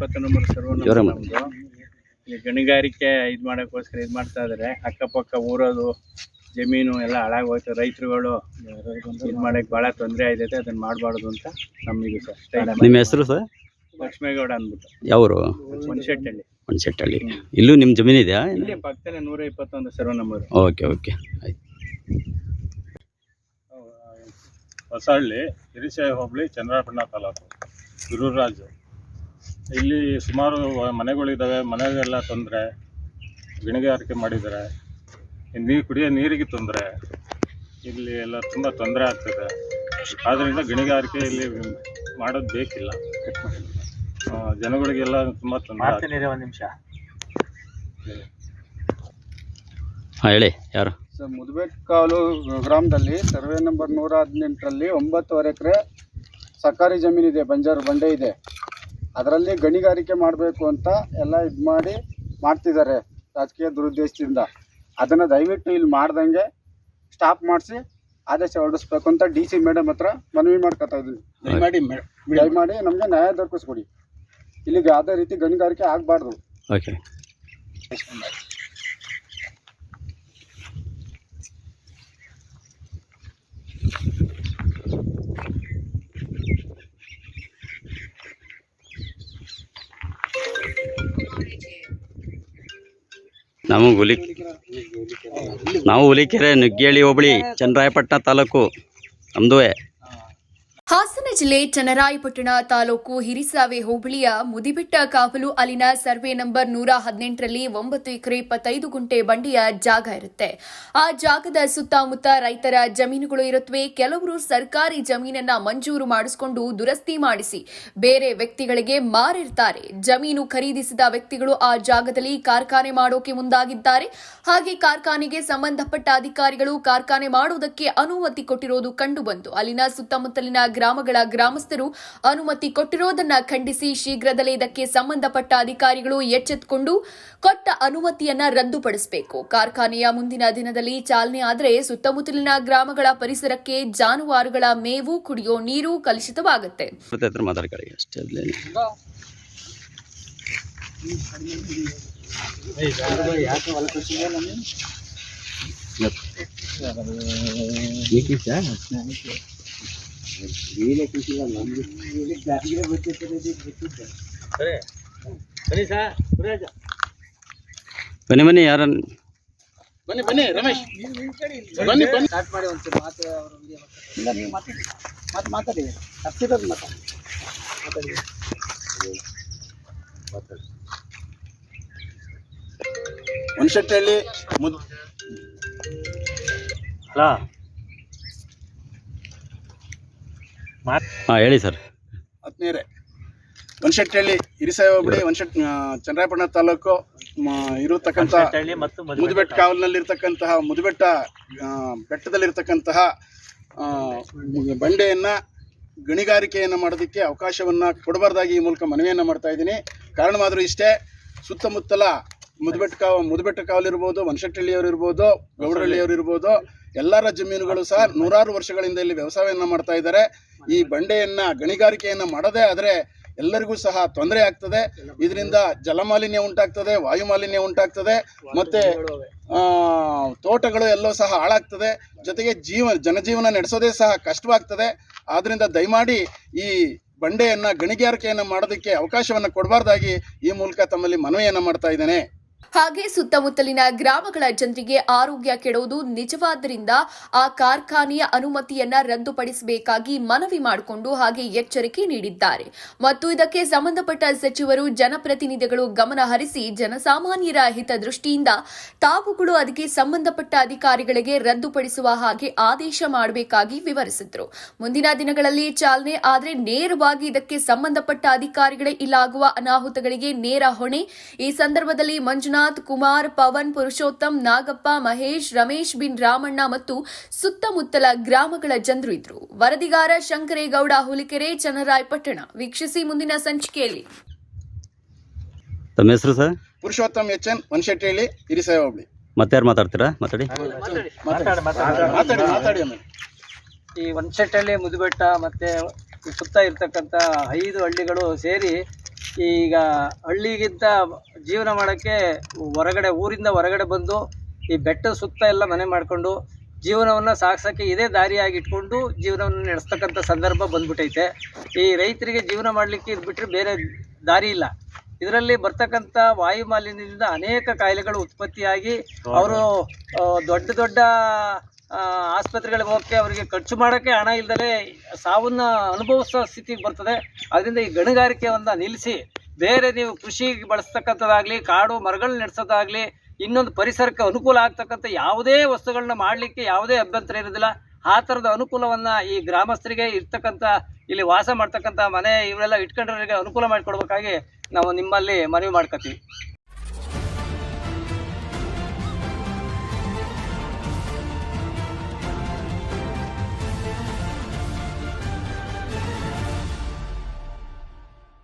120 number ಸರ್ವ ನಮ್ದು. ಈ ಗಣಿಗಾರಿಕೆ ಇದು ಮಾಡೋಕ್ಕೋಸ್ಕರ ಇದು ಮಾಡ್ತಾ ಇದ್ದಾರೆ. ಅಕ್ಕಪಕ್ಕ ಊರೋದು ಜಮೀನು ಎಲ್ಲ ಹಾಳಾಗೋಯ್ತು. ರೈತರುಗಳು ಇದು ಮಾಡಕ್ಕೆ ಭಾಳ ತೊಂದರೆ ಆಯ್ತೈತೆ. ಅದನ್ನ ಮಾಡಬಾರ್ದು ಅಂತ ನಮಗಿದೆ ಸರ್. ನಿಮ್ಮ ಹೆಸರು ಸರ್? ಲಕ್ಷ್ಮೇಗೌಡ ಅಂದ್ಬಿಟ್ಟು. ಯಾವರು? ಮನ್ಶೆಟ್ಟಹಳ್ಳಿ. ಮನ್ಶೆಟ್ಟಹಳ್ಳಿ. ಇಲ್ಲೂ ನಿಮ್ಮ ಜಮೀನು ಇದೆಯಾ? ಇಲ್ಲಿ ಪಕ್ಕನೇ 121 ಸರ್ವ ನಂಬರ್. ಓಕೆ ಓಕೆ ಆಯ್ತು. ಹೊಸಹಳ್ಳಿ, ಹಿರಿಸಾಯಿ ಹೋಬಳಿ, ಚನ್ನರಾಯಪಟ್ಟಣ ತಾಲೂಕು, ಗುರುರಾಜ್. ಇಲ್ಲಿ ಸುಮಾರು ಮನೆಗಳಿದ್ದಾವೆ. ಮನೆಗೆಲ್ಲ ತೊಂದರೆ, ಗಣಿಗಾರಿಕೆ ಮಾಡಿದ್ದಾರೆ. ಕುಡಿಯೋ ನೀರಿಗೆ ತೊಂದರೆ, ಇಲ್ಲಿ ಎಲ್ಲ ತುಂಬ ತೊಂದರೆ ಆಗ್ತದೆ. ಆದ್ದರಿಂದ ಗಣಿಗಾರಿಕೆ ಇಲ್ಲಿ ಮಾಡೋದು ಬೇಕಿಲ್ಲ. ಜನಗಳಿಗೆಲ್ಲ ತುಂಬ ತೊಂದರೆ. ಒಂದು ನಿಮಿಷ ಹೇಳಿ. ಯಾರು ಸರ್? ಮುದಬೇಟ್ಕಾವಲು ಗ್ರಾಮದಲ್ಲಿ ಸರ್ವೆ ನಂಬರ್ 118ರಲ್ಲಿ 9 ಎಕರೆ ಸರ್ಕಾರಿ ಜಮೀನಿದೆ, ಬಂಜಾರು ಬಂಡೆ ಇದೆ. ಅದರಲ್ಲಿ ಗಣಿಗಾರಿಕೆ ಮಾಡಬೇಕು ಅಂತ ಎಲ್ಲ ಇದು ಮಾಡ್ತಿದ್ದಾರೆ ರಾಜಕೀಯ ದುರುದ್ದೇಶದಿಂದ. ಅದನ್ನು ದಯವಿಟ್ಟು ಇಲ್ಲಿ ಮಾಡ್ದಂಗೆ ಸ್ಟಾಪ್ ಮಾಡಿಸಿ ಆದೇಶ ಹೊರಡಿಸ್ಬೇಕು ಅಂತ DC ಮೇಡಮ್ ಹತ್ರ ಮನವಿ ಮಾಡ್ಕೊತಾ ಇದ್ವಿ. ದಯಮಾಡಿ ನಮಗೆ ನ್ಯಾಯ ದೊರಕಿಸ್ಕೊಡಿ. ಇಲ್ಲಿಗೆ ಯಾವುದೇ ರೀತಿ ಗಣಿಗಾರಿಕೆ ಆಗಬಾರ್ದು. ಓಕೆ. ನಾವು ಹುಲಿಕೆರೆ, ನುಗ್ಗೇಳಿ ಹೋಬಳಿ, ಚನ್ನರಾಯಪಟ್ಟಣ ತಾಲೂಕು ನಮ್ದು. ಹಾಸನ ಜಿಲ್ಲೆ ಚನ್ನರಾಯಪಟ್ಟಣ ತಾಲೂಕು ಹಿರಿಸಾವೆ ಹೋಬಳಿಯ ಮುದಿಬೆಟ್ಟ ಕಾವಲು ಅಲ್ಲಿನ ಸರ್ವೆ ನಂಬರ್ 118ರಲ್ಲಿ 9 ಎಕರೆ 25 ಗುಂಟೆ ಬಂಡೆಯ ಜಾಗ ಇರುತ್ತೆ. ಆ ಜಾಗದ ಸುತ್ತಮುತ್ತ ರೈತರ ಜಮೀನುಗಳು ಇರುತ್ತವೆ. ಕೆಲವರು ಸರ್ಕಾರಿ ಜಮೀನನ್ನ ಮಂಜೂರು ಮಾಡಿಸಿಕೊಂಡು ದುರಸ್ತಿ ಮಾಡಿಸಿ ಬೇರೆ ವ್ಯಕ್ತಿಗಳಿಗೆ ಮಾರಿರ್ತಾರೆ. ಜಮೀನು ಖರೀದಿಸಿದ ವ್ಯಕ್ತಿಗಳು ಆ ಜಾಗದಲ್ಲಿ ಕಾರ್ಖಾನೆ ಮಾಡೋಕೆ ಮುಂದಾಗಿದ್ದಾರೆ. ಹಾಗೆ ಕಾರ್ಖಾನೆಗೆ ಸಂಬಂಧಪಟ್ಟ ಅಧಿಕಾರಿಗಳು ಕಾರ್ಖಾನೆ ಮಾಡುವುದಕ್ಕೆ ಅನುಮತಿ ಕೊಟ್ಟಿರೋದು ಕಂಡುಬಂತು. ಅಲ್ಲಿನ ಸುತ್ತಮುತ್ತಲಿನ ಗ್ರಾಮಗಳ ಗ್ರಾಮಸ್ಥರು ಅನುಮತಿ ಕೊಟ್ಟಿರೋದನ್ನ ಖಂಡಿಸಿ ಶೀಘ್ರದಲ್ಲೇ ಇದಕ್ಕೆ ಸಂಬಂಧಪಟ್ಟ ಅಧಿಕಾರಿಗಳು ಎಚ್ಚೆತ್ತುಕೊಂಡು ಕೊಟ್ಟ ಅನುಮತಿಯನ್ನ ರದ್ದುಪಡಿಸಬೇಕು. ಕಾರ್ಖಾನೆಯ ಮುಂದಿನ ದಿನದಲ್ಲಿ ಚಾಲನೆ ಆದರೆ ಸುತ್ತಮುತ್ತಲಿನ ಗ್ರಾಮಗಳ ಪರಿಸರಕ್ಕೆ ಜಾನುವಾರುಗಳ ಮೇವು, ಕುಡಿಯೋ ನೀರು ಕಲುಷಿತವಾಗುತ್ತೆ. ಬನ್ನಿ ಯಾರ ಬನ್ನಿ ರಮೇಶ್, ಬನ್ನಿ ಸ್ಟಾರ್ಟ್ ಮಾಡಿ. ಒಂಚೂರು ಮಾತಾಡಿ. ಮನ್ಶೆಟ್ಟಹಳ್ಳಿ ಹೇಳಿ ಸರ್. ಆತ್ಮೀಯರೇ, ಮನ್ಶೆಟ್ಟಹಳ್ಳಿ, ಹಿರಿಸಾಯಿ ಹೋಬಳಿ, ಚನ್ನರಾಯಪಟ್ಟಣ ತಾಲೂಕು ಇರತಕ್ಕಂಥ ಮುದಬೆಟ್ಟ ಕಾವಲಿನಲ್ಲಿರ್ತಕ್ಕಂತಹ ಮುದಬೆಟ್ಟ ಬೆಟ್ಟದಲ್ಲಿರ್ತಕ್ಕಂತಹ ಬಂಡೆಯನ್ನ ಗಣಿಗಾರಿಕೆಯನ್ನು ಮಾಡೋದಕ್ಕೆ ಅವಕಾಶವನ್ನು ಕೊಡಬಾರ್ದಾಗಿ ಈ ಮೂಲಕ ಮನವಿಯನ್ನು ಮಾಡ್ತಾ ಇದ್ದೀನಿ. ಕಾರಣ ಮಾತ್ರ ಇಷ್ಟೇ, ಸುತ್ತಮುತ್ತಲ ಮುದಬೆಟ್ಟ ಕಾವಲಿರ್ಬೋದು, ಮನ್ಶೆಟ್ಟಹಳ್ಳಿಯವರು ಇರ್ಬೋದು, ಗೌಡರಹಳ್ಳಿಯವರು ಇರ್ಬೋದು, ಎಲ್ಲರ ಜಮೀನುಗಳು ಸಹ ನೂರಾರು ವರ್ಷಗಳಿಂದ ಇಲ್ಲಿ ವ್ಯವಸಾಯವನ್ನು ಮಾಡ್ತಾ ಇದ್ದಾರೆ. ಈ ಬಂಡೆಯನ್ನ ಗಣಿಗಾರಿಕೆಯನ್ನು ಮಾಡದೇ ಆದರೆ ಎಲ್ಲರಿಗೂ ಸಹ ತೊಂದರೆ ಆಗ್ತದೆ. ಇದರಿಂದ ಜಲಮಾಲಿನ್ಯ ಉಂಟಾಗ್ತದೆ, ವಾಯು ಮಾಲಿನ್ಯ ಉಂಟಾಗ್ತದೆ, ಮತ್ತೆ ತೋಟಗಳು ಎಲ್ಲೋ ಸಹ ಹಾಳಾಗ್ತದೆ. ಜೊತೆಗೆ ಜನಜೀವನ ನಡೆಸೋದೇ ಸಹ ಕಷ್ಟವಾಗ್ತದೆ. ಆದ್ದರಿಂದ ದಯಮಾಡಿ ಈ ಬಂಡೆಯನ್ನ ಗಣಿಗಾರಿಕೆಯನ್ನು ಮಾಡೋದಕ್ಕೆ ಅವಕಾಶವನ್ನು ಕೊಡಬಾರ್ದಾಗಿ ಈ ಮೂಲಕ ತಮ್ಮಲ್ಲಿ ಮನವಿಯನ್ನು ಮಾಡ್ತಾ ಇದ್ದೇನೆ. ಹಾಗೆ ಸುತ್ತಮುತ್ತಲಿನ ಗ್ರಾಮಗಳ ಜನರಿಗೆ ಆರೋಗ್ಯ ಕೆಡುವುದು ನಿಜವಾದ್ದರಿಂದ ಆ ಕಾರ್ಖಾನೆಯ ಅನುಮತಿಯನ್ನ ರದ್ದುಪಡಿಸಬೇಕಾಗಿ ಮನವಿ ಮಾಡಿಕೊಂಡು ಹಾಗೆ ಎಚ್ಚರಿಕೆ ನೀಡಿದ್ದಾರೆ. ಮತ್ತು ಇದಕ್ಕೆ ಸಂಬಂಧಪಟ್ಟ ಸಚಿವರು, ಜನಪ್ರತಿನಿಧಿಗಳು ಗಮನ ಹರಿಸಿ ಜನಸಾಮಾನ್ಯರ ಹಿತದೃಷ್ಟಿಯಿಂದ ತಾವುಗಳು ಅದಕ್ಕೆ ಸಂಬಂಧಪಟ್ಟ ಅಧಿಕಾರಿಗಳಿಗೆ ರದ್ದುಪಡಿಸುವ ಹಾಗೆ ಆದೇಶ ಮಾಡಬೇಕಾಗಿ ವಿವರಿಸಿದರು. ಮುಂದಿನ ದಿನಗಳಲ್ಲಿ ಚಾಲನೆ ಆದರೆ ನೇರವಾಗಿ ಇದಕ್ಕೆ ಸಂಬಂಧಪಟ್ಟ ಅಧಿಕಾರಿಗಳೇ ಇಲ್ಲಾಗುವ ಅನಾಹುತಗಳಿಗೆ ನೇರ ಹೊಣೆ. ಈ ಸಂದರ್ಭದಲ್ಲಿ ಮಂಜುನಾಥ್, ಕುಮಾರ್, ಪವನ್, ಪುರುಷೋತ್ತಮ್, ನಾಗಪ್ಪ, ಮಹೇಶ್, ರಮೇಶ್ ಬಿನ್ ರಾಮಣ್ಣ ಮತ್ತು ಸುತ್ತಮುತ್ತಲ ಗ್ರಾಮಗಳ ಜನರು ಇದ್ರು. ವರದಿಗಾರ ಶಂಕರೇಗೌಡ, ಹುಲಿಕೆರೆ, ಚನ್ನರಾಯಪಟ್ಟಣ. ವೀಕ್ಷಿಸಿ ಮುಂದಿನ ಸಂಚಿಕೆಯಲ್ಲಿ. ತಮ್ಮ ಹೆಸರು ಸರ್? ಪುರುಷೋತ್ತಮ್ HN, ಮನ್ಶೆಟ್ಟಹಳ್ಳಿ, ಹಿರಿಸಾಯಿ ಹೋಬಳಿ. ಮತ್ತೆ ಯಾರು ಮಾತಾಡ್ತೀರಾ? ಮಾತಾಡಿ. ಈ ಮನ್ಶೆಟ್ಟಹಳ್ಳಿ, ಮುದಿಬೆಟ್ಟ ಮತ್ತೆ ಸುತ್ತ ಇರ್ತಕ್ಕಂಥ 5 ಹಳ್ಳಿಗಳು ಸೇರಿ ಈಗ ಹಳ್ಳಿಗಿಂತ ಜೀವನ ಮಾಡೋಕ್ಕೆ ಊರಿಂದ ಹೊರಗಡೆ ಬಂದು ಈ ಬೆಟ್ಟದ ಸುತ್ತ ಎಲ್ಲ ಮನೆ ಮಾಡಿಕೊಂಡು ಜೀವನವನ್ನು ಸಾಗಿಸೋಕ್ಕೆ ಇದೇ ದಾರಿಯಾಗಿ ಇಟ್ಕೊಂಡು ಜೀವನವನ್ನು ನಡೆಸ್ತಕ್ಕಂಥ ಸಂದರ್ಭ ಬಂದ್ಬಿಟ್ಟೈತೆ. ಈ ರೈತರಿಗೆ ಜೀವನ ಮಾಡಲಿಕ್ಕೆ ಇದು ಬಿಟ್ಟರೆ ಬೇರೆ ದಾರಿ ಇಲ್ಲ. ಇದರಲ್ಲಿ ಬರ್ತಕ್ಕಂಥ ವಾಯು ಮಾಲಿನ್ಯದಿಂದ ಅನೇಕ ಕಾಯಿಲೆಗಳು ಉತ್ಪತ್ತಿಯಾಗಿ ಅವರು ದೊಡ್ಡ ದೊಡ್ಡ ಆಸ್ಪತ್ರೆಗಳಿಗೆ ಹೋಗೋಕ್ಕೆ ಅವರಿಗೆ ಖರ್ಚು ಮಾಡೋಕ್ಕೆ ಹಣ ಇಲ್ಲದೆ ಸಾವನ್ನು ಅನುಭವಿಸೋ ಸ್ಥಿತಿಗೆ ಬರ್ತದೆ. ಅದರಿಂದ ಈ ಗಣಿಗಾರಿಕೆಯನ್ನು ನಿಲ್ಲಿಸಿ ಬೇರೆ ನೀವು ಕೃಷಿಗೆ ಬಳಸ್ತಕ್ಕಂಥದ್ದಾಗಲಿ, ಕಾಡು ಮರಗಳನ್ನ ನೆಡ್ಸೋದಾಗಲಿ, ಇನ್ನೊಂದು ಪರಿಸರಕ್ಕೆ ಅನುಕೂಲ ಆಗ್ತಕ್ಕಂಥ ಯಾವುದೇ ವಸ್ತುಗಳನ್ನ ಮಾಡಲಿಕ್ಕೆ ಯಾವುದೇ ಅಭ್ಯಂತರ ಇರೋದಿಲ್ಲ. ಆ ಥರದ ಅನುಕೂಲವನ್ನು ಈ ಗ್ರಾಮಸ್ಥರಿಗೆ ಇರ್ತಕ್ಕಂಥ ಇಲ್ಲಿ ವಾಸ ಮಾಡ್ತಕ್ಕಂಥ ಮನೆ ಇವರೆಲ್ಲ ಇಟ್ಕೊಂಡ್ರಿಗೆ ಅನುಕೂಲ ಮಾಡಿಕೊಡ್ಬೇಕಾಗಿ ನಾವು ನಿಮ್ಮಲ್ಲಿ ಮನವಿ ಮಾಡ್ಕೊತೀವಿ.